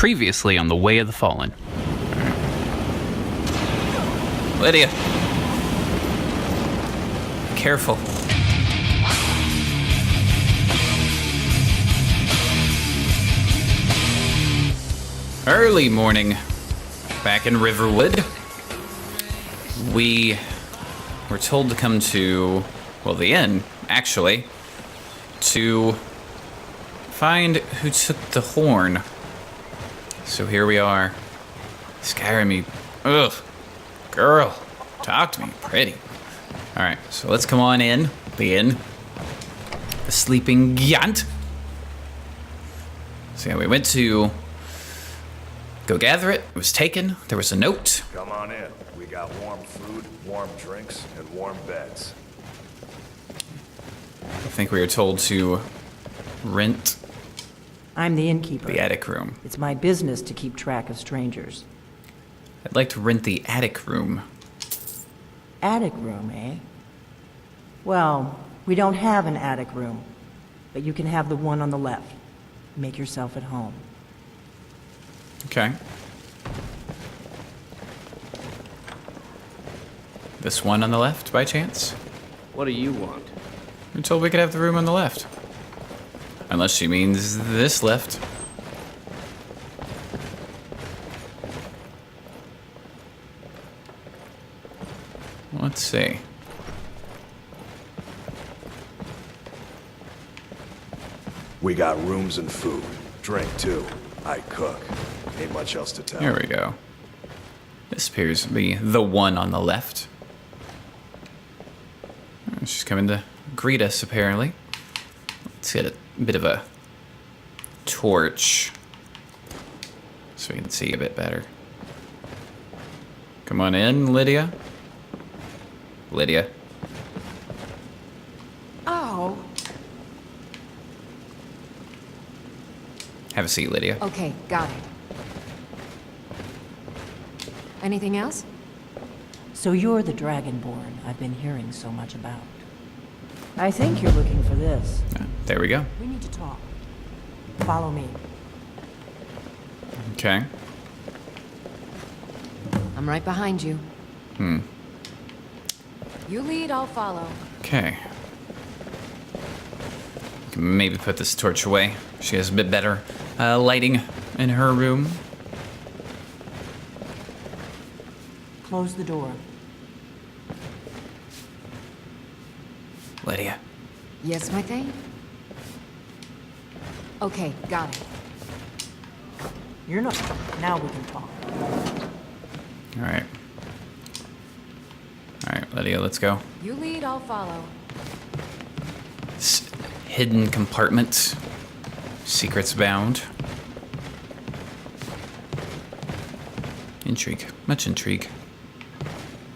Previously on The Way of the Fallen. Lydia. Careful. Early morning. Back in Riverwood. We were told to come to, well, the inn, actually, to find who took the horn. So here we are. Skyrim, ugh. Girl, talk to me, pretty. Alright, so let's come on in. The inn. The Sleeping Giant. So yeah, we went to go gather it. It was taken. There was a note. Come on in. We got warm food, warm drinks, and warm beds. I think we were told to rent I'm the innkeeper. the attic room. It's my business to keep track of strangers. I'd like to rent the attic room. Attic room, eh? Well, we don't have an attic room, but you can have the one on the left. Make yourself at home. Okay. This one on the left, by chance? What do you want? We were told we could have the room on the left. Unless she means this left. Let's see. We got rooms and food. Drink, too. I cook. Ain't much else to tell. Here we go. This appears to be the one on the left. She's coming to greet us, apparently. Let's get a bit of a torch so we can see a bit better. Come on in, Lydia. Lydia. Oh. Have a seat, Lydia. Okay, got it. Anything else? So you're the Dragonborn I've been hearing so much about. I think you're looking for this. There we go. We need to talk. Follow me. Okay. I'm right behind you. Hmm. You lead, I'll follow. Okay. Maybe put this torch away. She has a bit better lighting in her room. Close the door. Lydia. Yes, my thing? Okay, got it. You're not. Now we can talk. Alright. Alright, Lydia, let's go. You lead, I'll follow. Hidden compartment. Secrets bound. Intrigue. Much intrigue.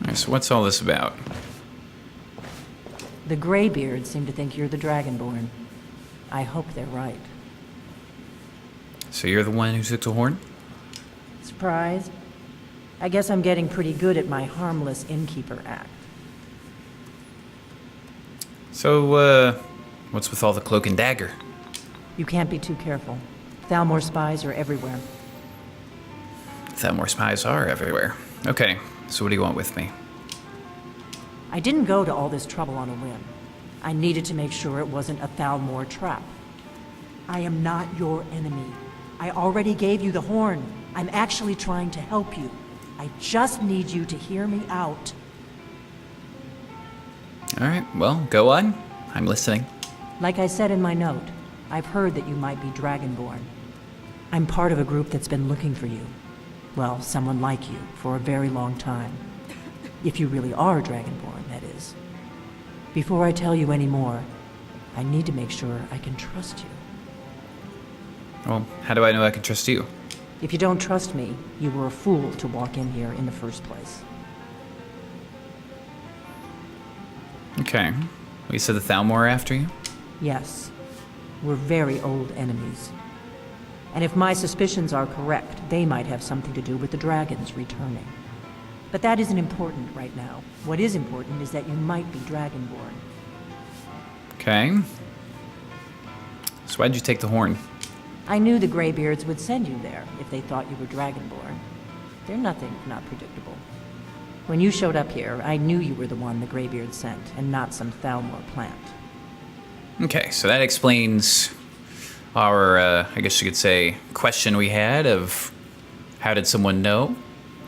Alright, so what's all this about? The Greybeards seem to think you're the Dragonborn. I hope they're right. So you're the one who took the horn? Surprised? I guess I'm getting pretty good at my harmless innkeeper act. So, what's with all the cloak and dagger? You can't be too careful. Thalmor spies are everywhere. Thalmor spies are everywhere. Okay, so what do you want with me? I didn't go to all this trouble on a whim. I needed to make sure it wasn't a Thalmor trap. I am not your enemy. I already gave you the horn. I'm actually trying to help you. I just need you to hear me out. Alright, well, go on. I'm listening. Like I said in my note, I've heard that you might be Dragonborn. I'm part of a group that's been looking for you. Well, someone like you, for a very long time. If you really are Dragonborn, that is. Before I tell you any more, I need to make sure I can trust you. Well, how do I know I can trust you? If you don't trust me, you were a fool to walk in here in the first place. Okay. Well, you said the Thalmor are after you? Yes. We're very old enemies. And if my suspicions are correct, they might have something to do with the dragons returning. But that isn't important right now. What is important is that you might be Dragonborn. Okay. So why'd you take the horn? I knew the Greybeards would send you there if they thought you were Dragonborn. They're nothing if not predictable. When you showed up here, I knew you were the one the Greybeards sent, and not some Thalmor plant. Okay, so that explains our, I guess you could say, question we had of how did someone know?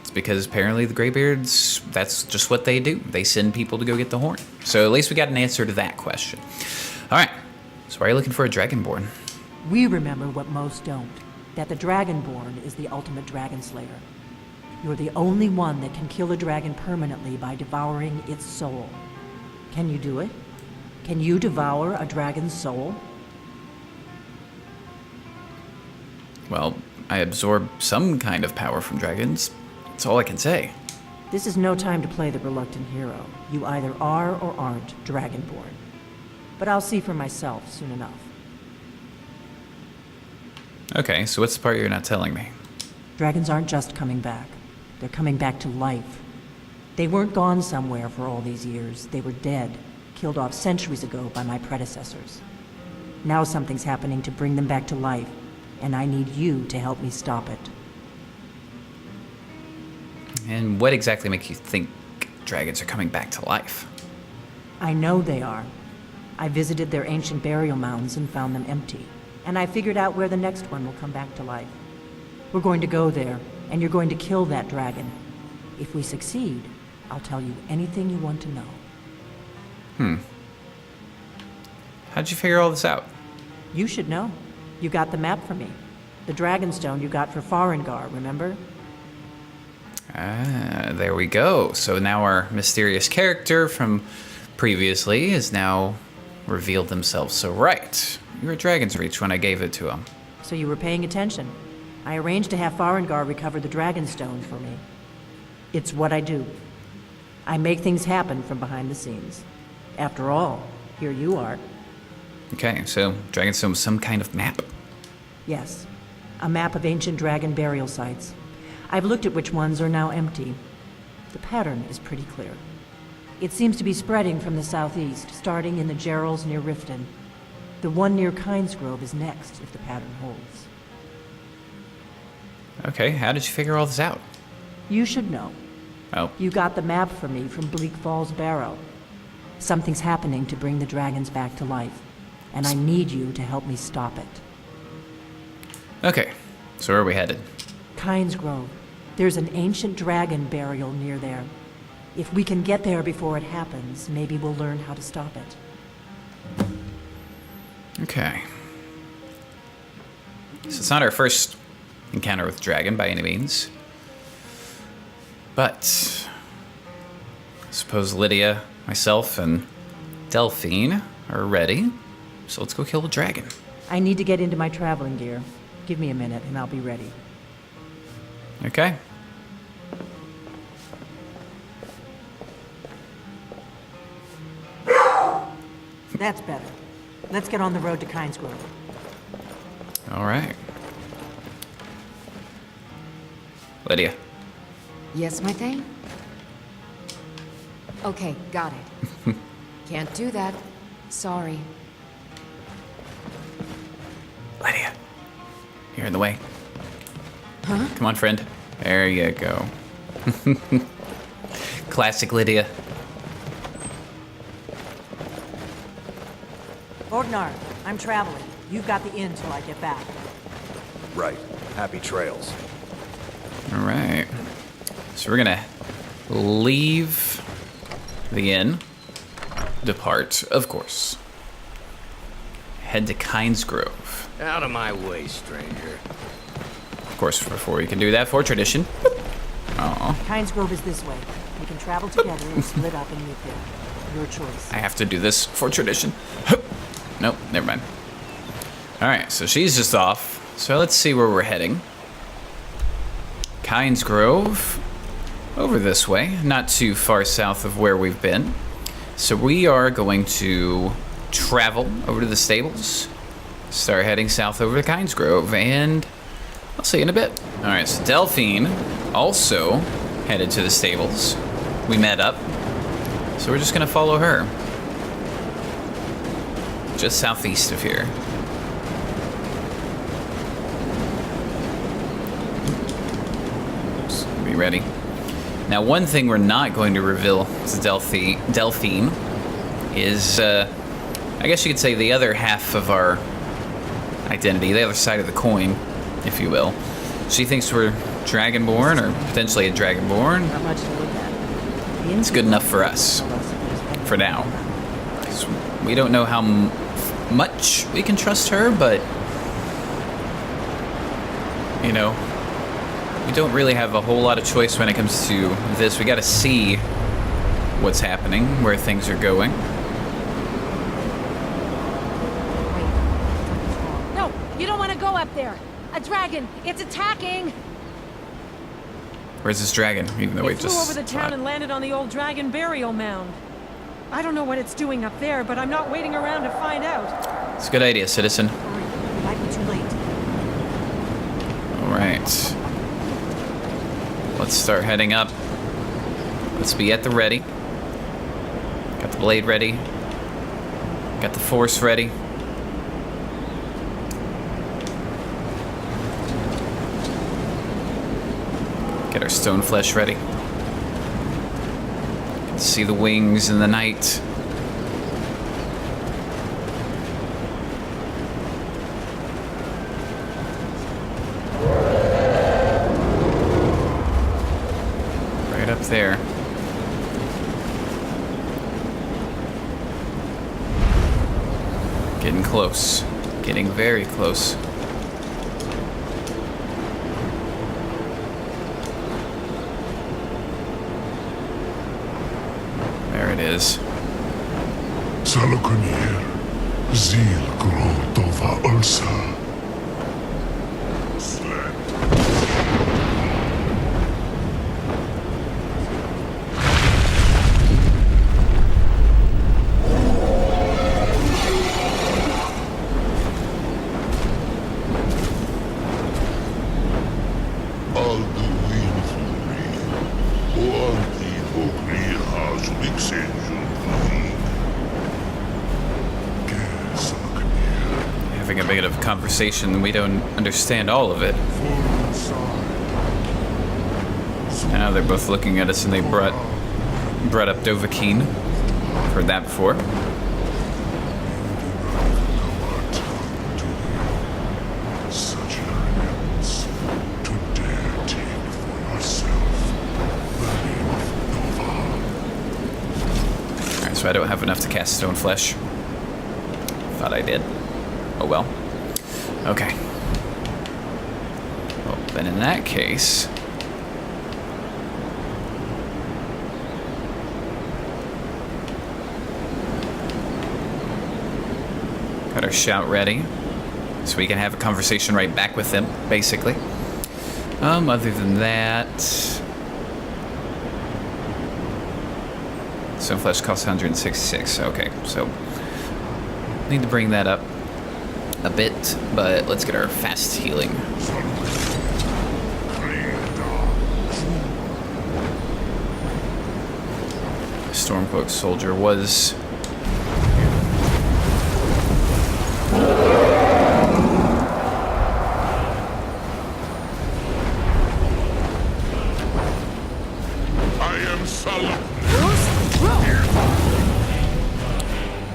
It's because apparently the Greybeards, that's just what they do. They send people to go get the horn. So at least we got an answer to that question. All right, so why are you looking for a Dragonborn? We remember what most don't, that the Dragonborn is the ultimate dragon slayer. You're the only one that can kill a dragon permanently by devouring its soul. Can you do it? Can you devour a dragon's soul? Well, I absorb some kind of power from dragons. That's all I can say. This is no time to play the reluctant hero. You either are or aren't Dragonborn. But I'll see for myself soon enough. Okay, so what's the part you're not telling me? Dragons aren't just coming back. They're coming back to life. They weren't gone somewhere for all these years. They were dead, killed off centuries ago by my predecessors. Now something's happening to bring them back to life, and I need you to help me stop it. And what exactly makes you think dragons are coming back to life? I know they are. I visited their ancient burial mounds and found them empty. And I figured out where the next one will come back to life. We're going to go there, and you're going to kill that dragon. If we succeed, I'll tell you anything you want to know. How'd you figure all this out? You should know. You got the map for me. The Dragonstone you got for Farengar, remember? Ah, there we go. So now our mysterious character from previously has now revealed themselves. So right, you were Dragon's Reach when I gave it to him. So you were paying attention. I arranged to have Farengar recover the Dragonstone for me. It's what I do. I make things happen from behind the scenes. After all, here you are. Okay, so Dragonstone was some kind of map. Yes, a map of ancient dragon burial sites. I've looked at which ones are now empty. The pattern is pretty clear. It seems to be spreading from the southeast, starting in the Gerals near Riften. The one near Kynesgrove is next, if the pattern holds. Okay, how did you figure all this out? You should know. Oh, You got the map for me from Bleak Falls Barrow. Something's happening to bring the dragons back to life, and I need you to help me stop it. okay. So where are we headed? Kynesgrove. There's an ancient dragon burial near there. If we can get there before it happens, maybe we'll learn how to stop it. Okay. So it's not our first encounter with dragon by any means. But I suppose Lydia, myself, and Delphine are ready. So let's go kill the dragon. I need to get into my traveling gear. Give me a minute and I'll be ready. Okay. That's better. Let's get on the road to Kynesgrove. All right. Lydia. Yes, my thing? Okay, got it. Can't do that. Sorry. Lydia. You're in the way. Huh? Come on, friend. There you go. Classic Lydia. Ordnar, I'm traveling. You've got the inn till I get back. Right. Happy trails. All right. So we're gonna leave the inn, depart, of course. Head to Kynesgrove. Out of my way, stranger. Of course, before we can do that, for tradition. Oh, Kynesgrove is this way. We can travel together and split up and meet there. Your choice. I have to do this for tradition. Nope, never mind. All right, so she's just off. So let's see where we're heading. Kynesgrove, over this way, not too far south of where we've been. So we are going to travel over to the stables, start heading south over to Kynesgrove, and I'll see you in a bit. All right, so Delphine also headed to the stables. We met up, so we're just gonna follow her. Just southeast of here. Be ready. Now, one thing we're not going to reveal to Delphine is, I guess you could say, the other half of our identity, the other side of the coin, if you will. She thinks we're Dragonborn, or potentially a Dragonborn. Not much to look at. It's good enough for us, for now. 'Cause we don't know how much we can trust her, but, you know, we don't really have a whole lot of choice when it comes to this. We gotta see what's happening, where things are going. No, you don't want to go up there. A dragon, it's attacking. Where's this dragon? Even though we It flew just over the town and landed on the old dragon burial mound. I don't know what it's doing up there, but I'm not waiting around to find out. It's a good idea, citizen. Hurry, it might be too late. All right. Let's start heading up. Let's be at the ready. Got the blade ready. Got the force ready. Get our stone flesh ready. See the wings in the night. Right up there. Getting close. Getting very close. There it is. Salakunir, Zil Grotova Ursa. Slant. Having a bit of conversation, we don't understand all of it. Now they're both looking at us, and they brought up Dovahkiin. Heard that before. Such arrogance to dare take for yourself the name of Nova. Alright, so I don't have enough to cast stone flesh. Thought I did. Oh well. Okay. Well, then in that case... got our shout ready. So we can have a conversation right back with them, basically. Other than that... Stone flesh costs 166. Okay, so... need to bring that up a bit, but let's get our fast healing. Stormcloak soldier was... I am Salah.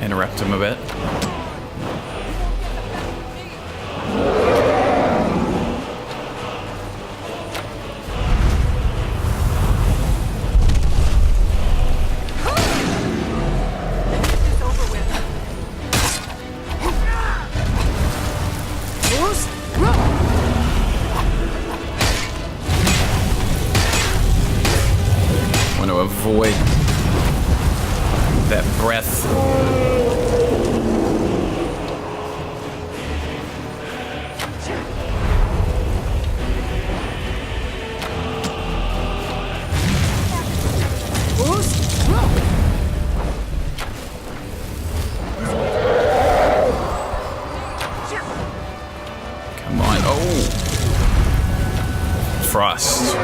interrupt him a bit. Want to avoid that breath. Come on. Oh. Frost.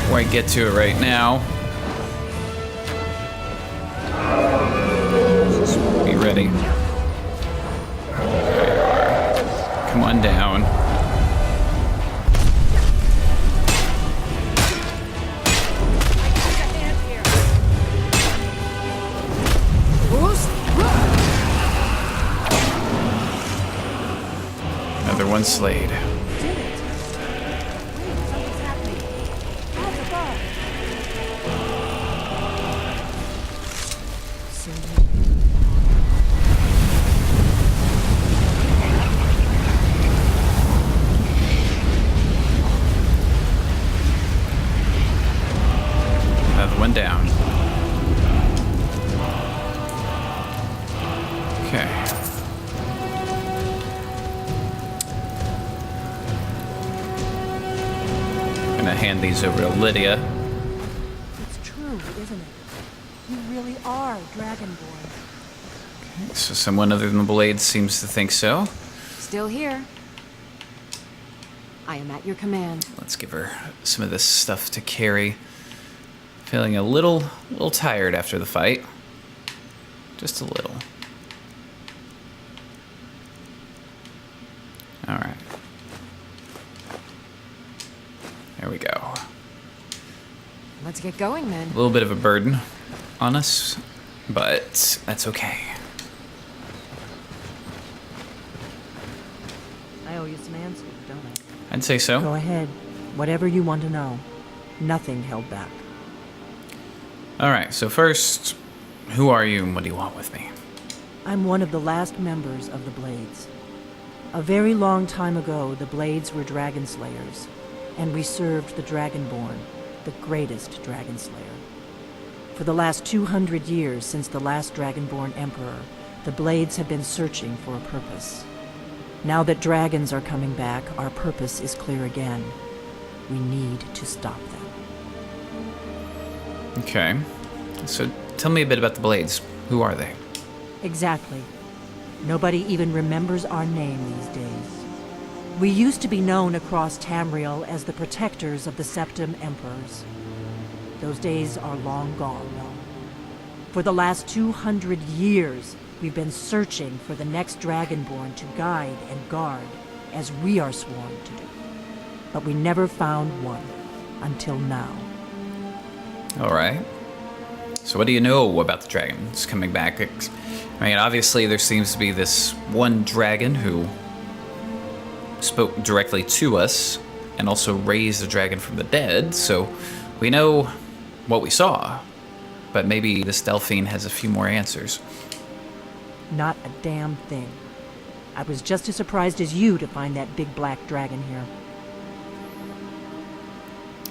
Before I get to it right now. Just be ready. Come on down. Another one slayed. Another one down. Okay. Gonna hand these over to Lydia. It's true, isn't it? You really are Dragonborn. Okay, so someone other than the Blade seems to think so. Still here. I am at your command. Let's give her some of this stuff to carry. Feeling a little tired after the fight. Just a little. All right. There we go. Let's get going then. A little bit of a burden on us, but that's okay. I owe you some answers, don't I? I'd say so. Go ahead. Whatever you want to know. Nothing held back. All right, so first, who are you and what do you want with me? I'm one of the last members of the Blades. A very long time ago, the Blades were dragon slayers, and we served the Dragonborn, the greatest dragon slayer. For the last 200 years since the last Dragonborn Emperor, the Blades have been searching for a purpose. Now that dragons are coming back, our purpose is clear again. We need to stop them. Okay, so tell me a bit about the Blades. Who are they? Exactly. Nobody even remembers our name these days. We used to be known across Tamriel as the protectors of the Septim Emperors. Those days are long gone, though. For the last 200 years, we've been searching for the next Dragonborn to guide and guard, as we are sworn to do. But we never found one, until now. All right. So what do you know about the dragons coming back? I mean, obviously there seems to be this one dragon who spoke directly to us and also raised the dragon from the dead, so we know what we saw. But maybe this Delphine has a few more answers. Not a damn thing. I was just as surprised as you to find that big black dragon here.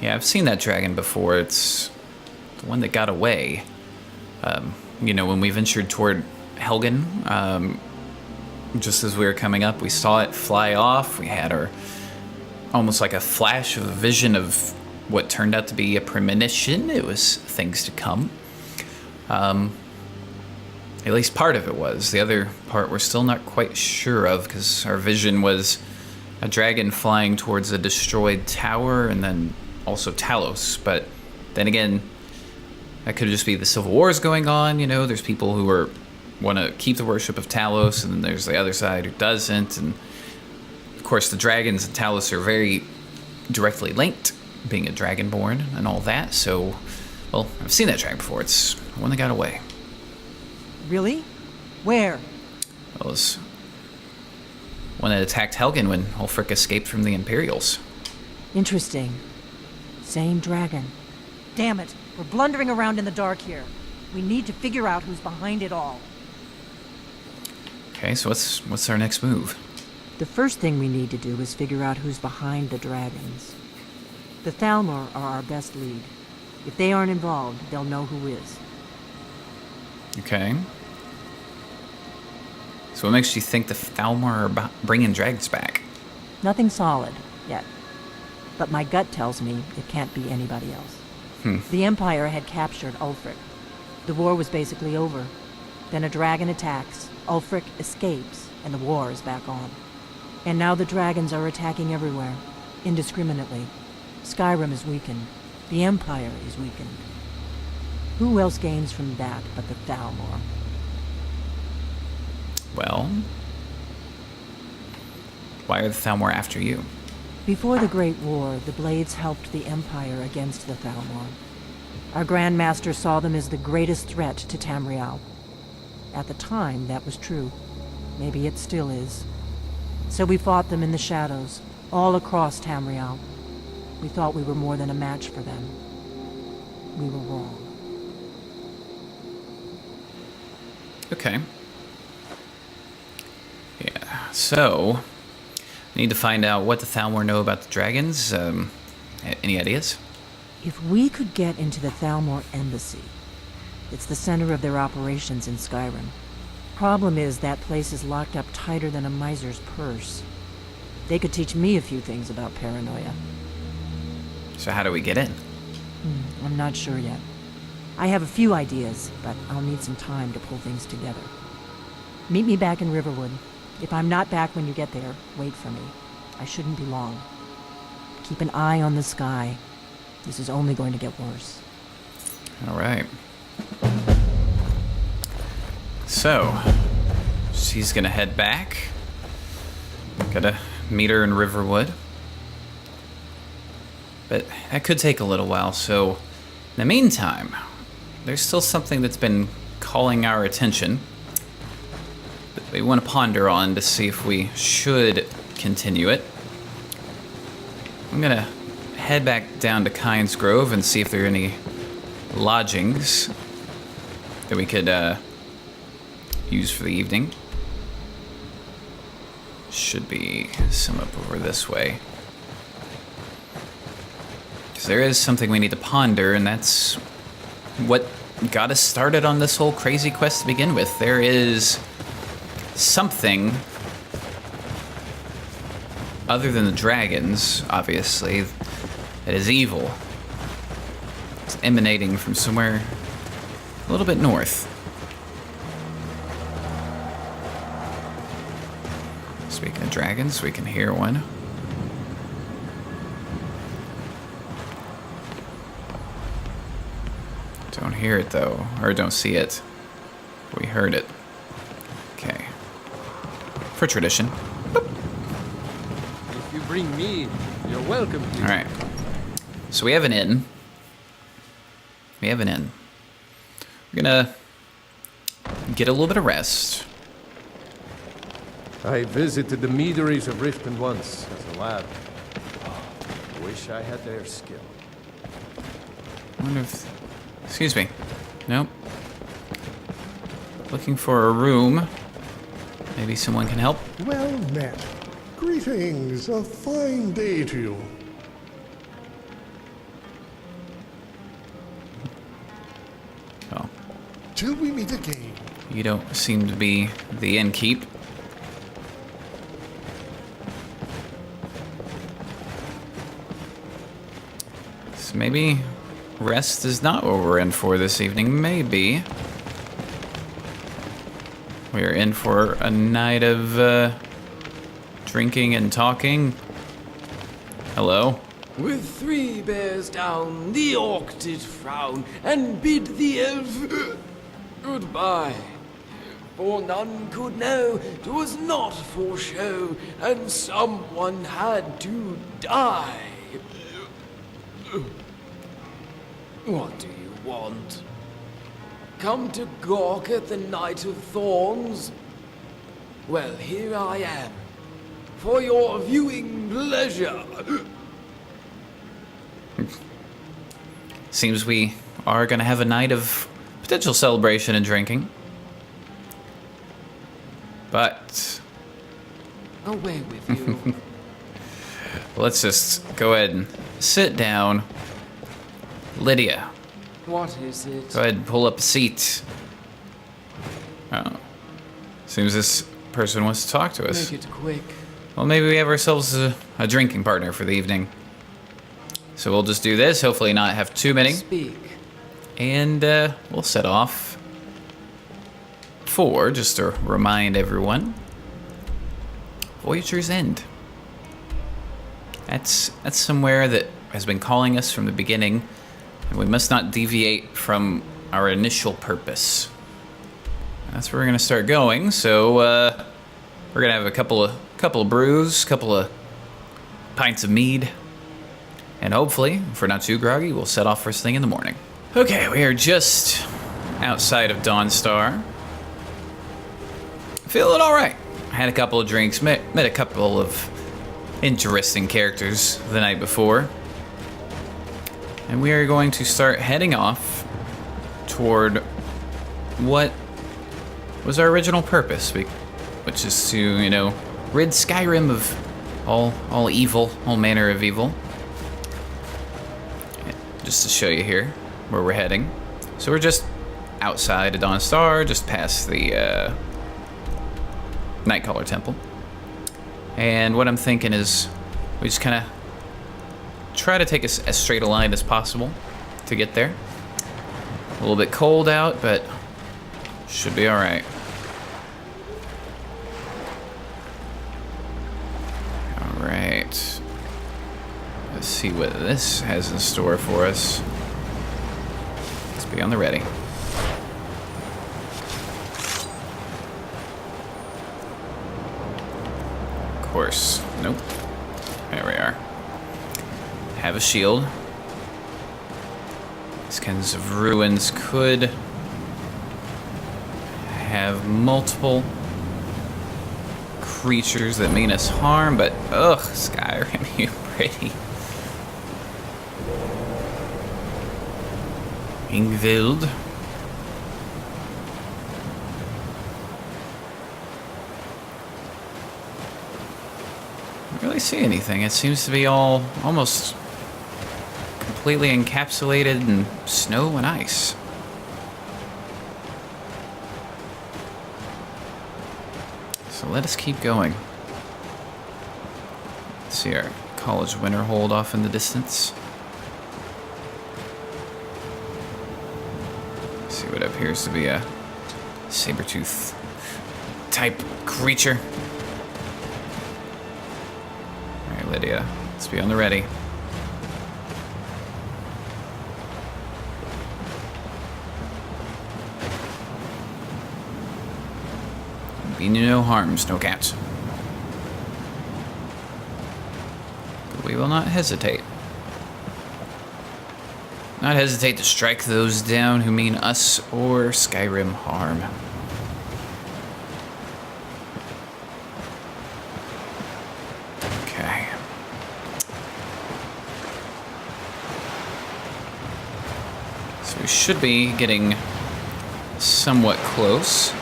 Yeah, I've seen that dragon before. It's the one that got away. When we ventured toward Helgen, just as we were coming up, we saw it fly off. We had almost like a flash of a vision of what turned out to be a premonition. It was things to come. At least part of it was. The other part we're still not quite sure of, because our vision was a dragon flying towards a destroyed tower and then also Talos. But then again, that could just be the civil wars going on. There's people who want to keep the worship of Talos, and then there's the other side who doesn't. And of course, the dragons and Talos are very directly linked, being a Dragonborn and all that. So, well, I've seen that dragon before. It's the one that got away. Really? Where? Well, it was one that attacked Helgen when Ulfric escaped from the Imperials. Interesting. Same dragon. Damn it, we're blundering around in the dark here. We need to figure out who's behind it all. Okay, so what's our next move? The first thing we need to do is figure out who's behind the dragons. The Thalmor are our best lead. If they aren't involved, they'll know who is. Okay. So what makes you think the Thalmor are bringing dragons back? Nothing solid, yet. But my gut tells me it can't be anybody else. The Empire had captured Ulfric. The war was basically over. Then a dragon attacks, Ulfric escapes, and the war is back on. And now the dragons are attacking everywhere, indiscriminately. Skyrim is weakened. The Empire is weakened. Who else gains from that but the Thalmor? Well, Why are the Thalmor after you? Before the Great War, the Blades helped the Empire against the Thalmor. Our Grand Master saw them as the greatest threat to Tamriel. At the time, that was true. Maybe it still is. So we fought them in the shadows, all across Tamriel. We thought we were more than a match for them. We were wrong. Okay. Yeah, so... need to find out what the Thalmor know about the dragons. Any ideas? If we could get into the Thalmor embassy, it's the center of their operations in Skyrim. Problem is, that place is locked up tighter than a miser's purse. They could teach me a few things about paranoia. So how do we get in? I'm not sure yet. I have a few ideas, but I'll need some time to pull things together. Meet me back in Riverwood. If I'm not back when you get there, wait for me. I shouldn't be long. Keep an eye on the sky. This is only going to get worse. All right. So, she's gonna head back. Gotta meet her in Riverwood. But that could take a little while, so in the meantime, there's still something that's been calling our attention that we want to ponder on to see if we should continue it. I'm gonna head back down to Kynesgrove and see if there are any lodgings that we could use for the evening. Should be some up over this way. Because there is something we need to ponder, and that's what got us started on this whole crazy quest to begin with. There is something other than the dragons, obviously, that is evil. It's emanating from somewhere a little bit north. Speaking of dragons, we can hear one. Don't hear it though, or don't see it. We heard it. Okay. For tradition. Boop. If you bring me, you're welcome to. All right. So we have an inn. We're gonna get a little bit of rest. I visited the meaderies of Riften once as a lad. Wish I had their skill. I wonder if... Excuse me. Nope. Looking for a room. Maybe someone can help. Well met. Greetings. A fine day to you. Oh. Till we meet again. You don't seem to be the innkeep. So maybe rest is not what we're in for this evening. Maybe we're in for a night of drinking and talking. Hello? With 3 bears down, the orc did frown, and bid the elf goodbye. For none could know 'twas not for show, and someone had to die. What do you want? Come to gawk at the Knight of Thorns? Well, here I am, for your viewing pleasure. Seems we are gonna have a night of potential celebration and drinking. But Away with you. let's just go ahead and sit down. Lydia, What is it? go ahead and pull up a seat. Oh. Seems this person wants to talk to us. Make it quick. Well, maybe we have ourselves a drinking partner for the evening. So we'll just do this, hopefully not have too many. Speak. And we'll set off for, just to remind everyone, Voyagers End. That's somewhere that has been calling us from the beginning, and we must not deviate from our initial purpose. That's where we're going to start going, so we're going to have a couple of couple of brews, couple of pints of mead, and hopefully, if we're not too groggy, we'll set off first thing in the morning. Okay, we are just outside of Dawnstar. Feeling all right. Had a couple of drinks, met a couple of interesting characters the night before. And we are going to start heading off toward what was our original purpose, which is to, you know, rid Skyrim of all evil, all manner of evil. Just to show you here where we're heading. So we're just outside of Dawnstar, just past the Nightcaller Temple. And what I'm thinking is we just kind of try to take as straight a line as possible to get there. A little bit cold out, but should be all right. All right. Let's see what this has in store for us. Let's be on the ready. Of course. Nope. There we are. Have a shield. These kinds of ruins could have multiple creatures that mean us harm, but ugh, Skyrim, you pretty. Ingvild. Don't really see anything. It seems to be all almost completely encapsulated in snow and ice. So let us keep going. Let's see our college winter hold off in the distance. See what appears to be a saber-tooth type creature. Alright, Lydia, let's be on the ready. Be no harms, no cats. But we will not hesitate. Not hesitate to strike those down who mean us or Skyrim harm. Okay. So we should be getting somewhat close.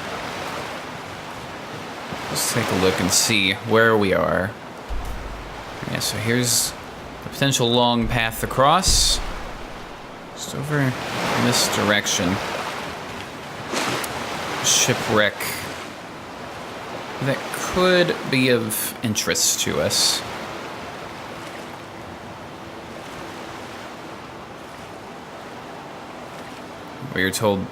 Let's take a look and see where we are. Yeah, so here's a potential long path across. Just over in this direction. Shipwreck that could be of interest to us. We are told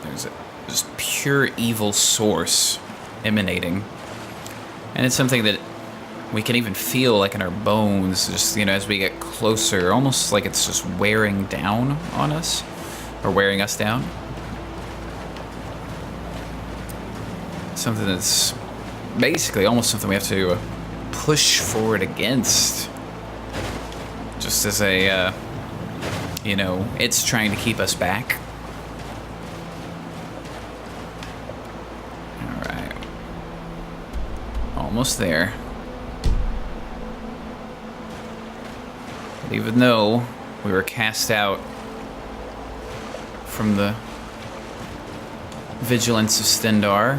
there's a just pure evil source emanating. And it's something that we can even feel like in our bones, just, you know, as we get closer, almost like it's just wearing down on us, or wearing us down. Something that's basically almost something we have to push forward against. Just as a, you know, it's trying to keep us back. Alright. Almost there. But even though we were cast out from the vigilance of Stendarr,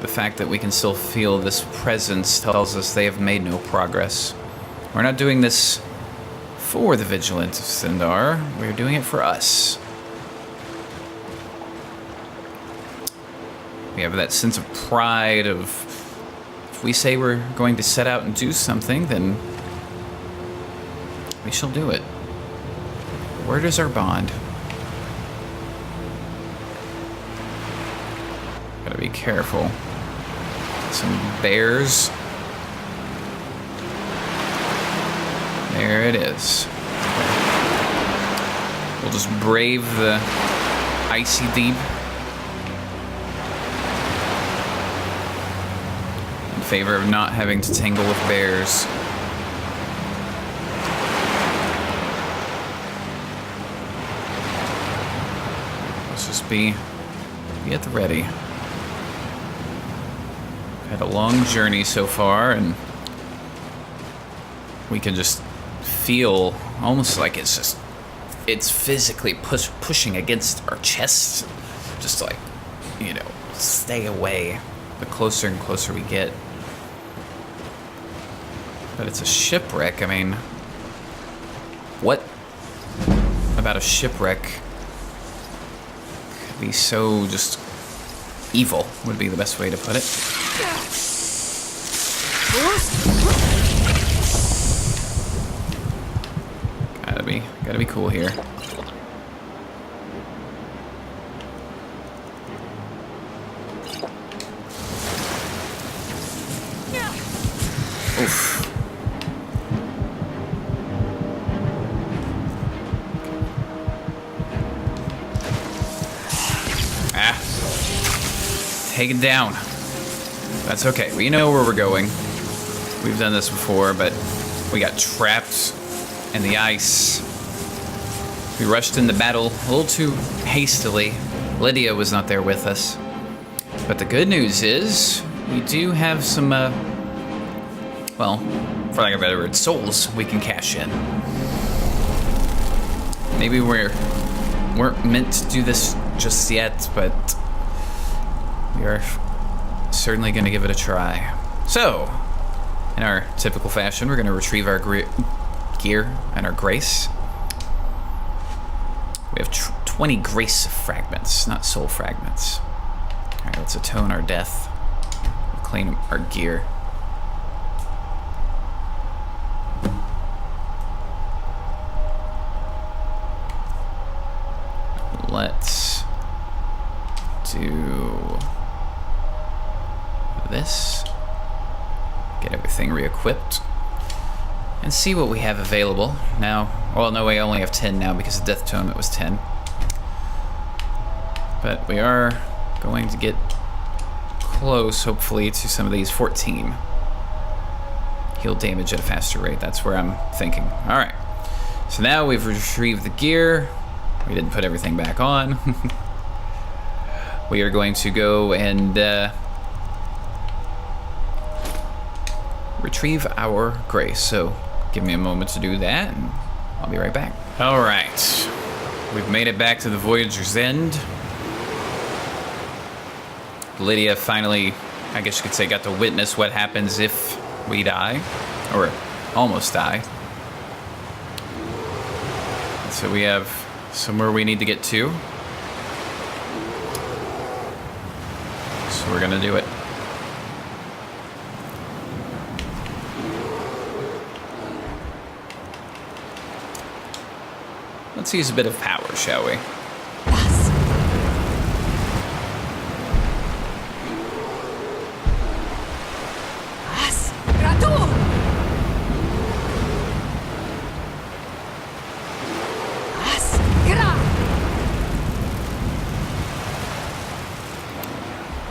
the fact that we can still feel this presence tells us they have made no progress. We're not doing this for the vigilance of Stendarr, we're doing it for us. We have that sense of pride of, if we say we're going to set out and do something, then we shall do it. Where does our bond? Gotta be careful. Some bears. There it is. We'll just brave the icy deep. favor of not having to tangle with bears. Let's just be at the ready. Had a long journey so far, and we can just feel almost like it's physically pushing against our chest, just like, you know, stay away the closer and closer we get. But it's a shipwreck. I mean, what about a shipwreck could be so just evil, would be the best way to put it. Gotta be cool here. Oof. Take it down. That's okay. We know where we're going. We've done this before, but we got trapped in the ice. We rushed into battle a little too hastily. Lydia was not there with us. But the good news is, we do have some, well, for lack of a better word, souls we can cash in. Maybe we weren't meant to do this just yet, but we are certainly going to give it a try. So, in our typical fashion, we're going to retrieve our gear and our grace. We have 20 grace fragments, not soul fragments. Alright, let's atone our death. Claim our gear. Let's do this. Get everything re-equipped. And see what we have available now. Well, no, we only have 10 now because of Deftone it was 10. But we are going to get close, hopefully, to some of these 14. Heal damage at a faster rate, that's where I'm thinking. Alright, so now we've retrieved the gear. We didn't put everything back on. We are going to go and retrieve our grace. So give me a moment to do that, and I'll be right back. All right, we've made it back to the Voyagers End. Lydia finally, I guess you could say, got to witness what happens if we die, or almost die. So we have somewhere we need to get to. So we're gonna do it. Let's use a bit of power, shall we?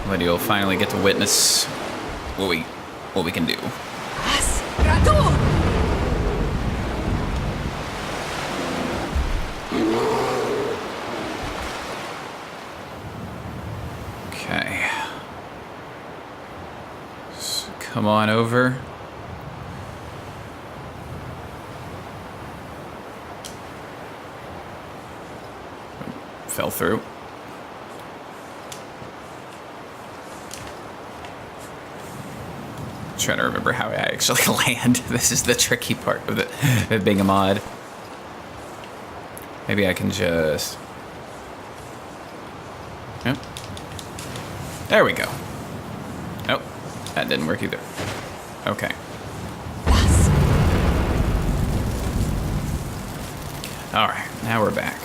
Lydia will finally get to witness what we can do. Okay. So come on over. Fell through. Trying to remember how I actually land. This is the tricky part of it being a mod. Maybe I can just... Yep. There we go. Nope, that didn't work either. Okay. Alright, now we're back.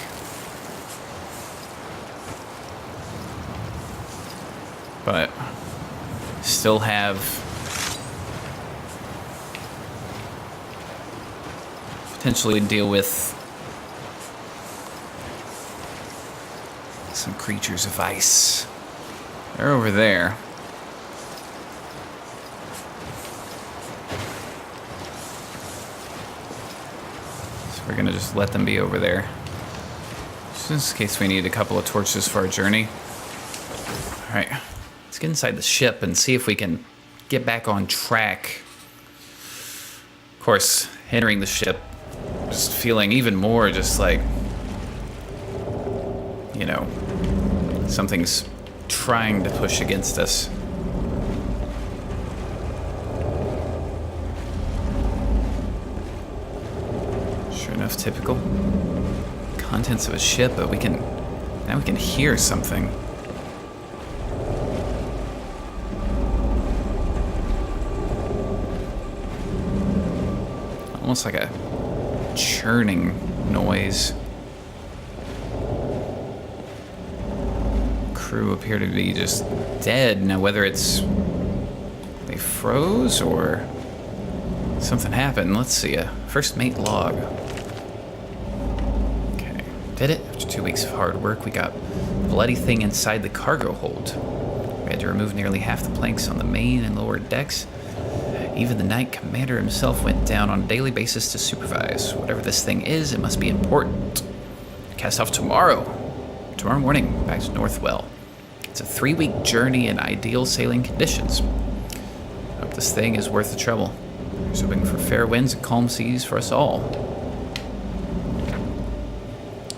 But still have potentially deal with some creatures of ice. They're over there. we're gonna just let them be over there. Just in case we need a couple of torches for our journey. Alright, let's get inside the ship and see if we can get back on track. Of course, entering the ship, just feeling even more just like, you know, something's trying to push against us. Sure enough, typical. Contents of a ship, but now we can hear something. Almost like a churning noise. Crew appear to be just dead. Now whether it's they froze or something happened. Let's see, a first mate log. Okay, did it. After 2 weeks of hard work, we got a bloody thing inside the cargo hold. We had to remove nearly half the planks on the main and lower decks. Even the Knight Commander himself went down on a daily basis to supervise. Whatever this thing is, it must be important. Cast off tomorrow morning, back to Northwell. It's a 3-week journey in ideal sailing conditions. Hope this thing is worth the trouble. Here's hoping for fair winds and calm seas for us all.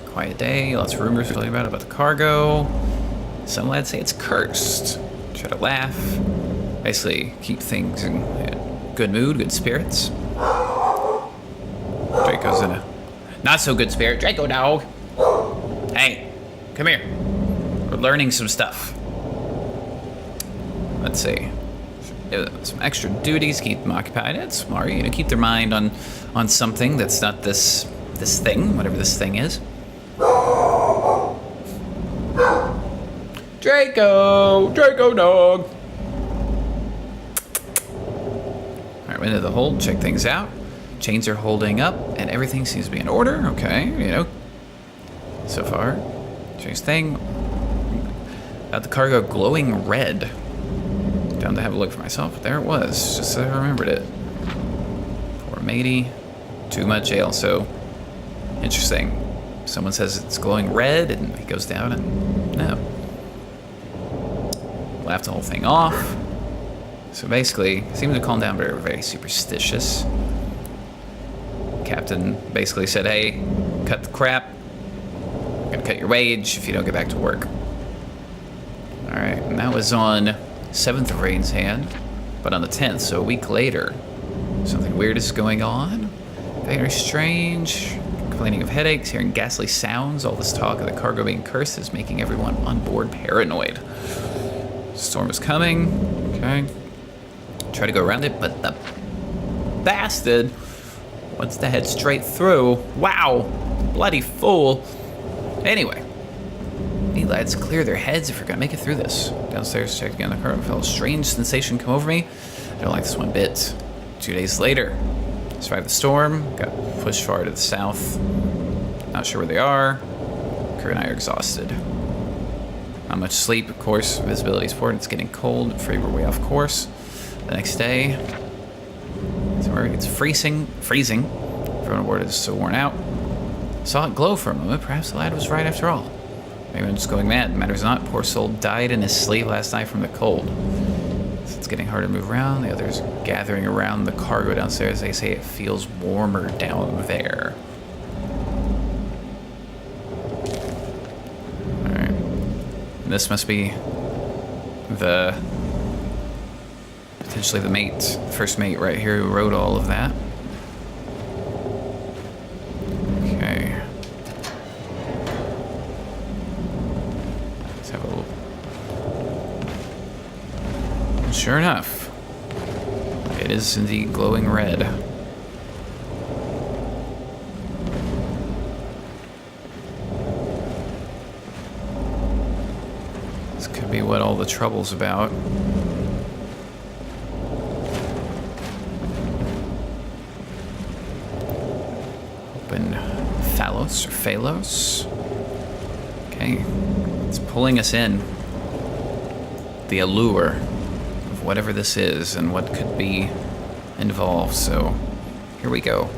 Quiet day, lots of rumors floating about the cargo. Some lads say it's cursed. Try to laugh. Basically, keep things in good mood, good spirits. Draco's in a not so good spirit. Draco dog! Hey, come here. We're learning some stuff. Let's see. Some extra duties, keep them occupied. That's smart. You know, keep their mind on something that's not this thing, whatever this thing is. Draco dog! Alright, went into the hold, check things out. Chains are holding up, and everything seems to be in order. Okay, you know, so far. Strange thing. Got the cargo glowing red. Down to have a look for myself, but there it was, just as I remembered it. Poor matey. Too much ale, so interesting. Someone says it's glowing red, and he goes down, and no. Laughed the whole thing off. So basically, seemed to calm down, but they were very superstitious. Captain basically said, hey, cut the crap. I'm gonna cut your wage if you don't get back to work. Alright, and that was on 7th of Rain's Hand, but on the 10th, so a week later. Something weird is going on. Very strange. Complaining of headaches, hearing ghastly sounds. All this talk of the cargo being cursed is making everyone on board paranoid. Storm is coming. Okay. Try to go around it, but the bastard wants to head straight through. Wow. Bloody fool. Anyway. Need lads clear their heads if we're gonna make it through this. Downstairs, checked again the car. Felt a strange sensation come over me. I don't like this one bit. 2 days later. Survived the storm. Got pushed far to the south. Not sure where they are. Crew and I are exhausted. Not much sleep, of course. Visibility is poor. It's getting cold. Afraid we're way off course. The next day, it's freezing. Everyone on board is so worn out. Saw it glow for a moment. Perhaps the lad was right after all. Maybe I'm just going mad. Matters not. Poor soul died in his sleep last night from the cold. So it's getting harder to move around. The others gathering around the cargo downstairs. They say it feels warmer down there. Alright. This must be potentially the mate, the first mate right here who wrote all of that. Okay. Let's have a little... Sure enough, it is indeed glowing red. This could be what all the trouble's about. Phalos. Okay, it's pulling us in. The allure of whatever this is and what could be involved. So here we go.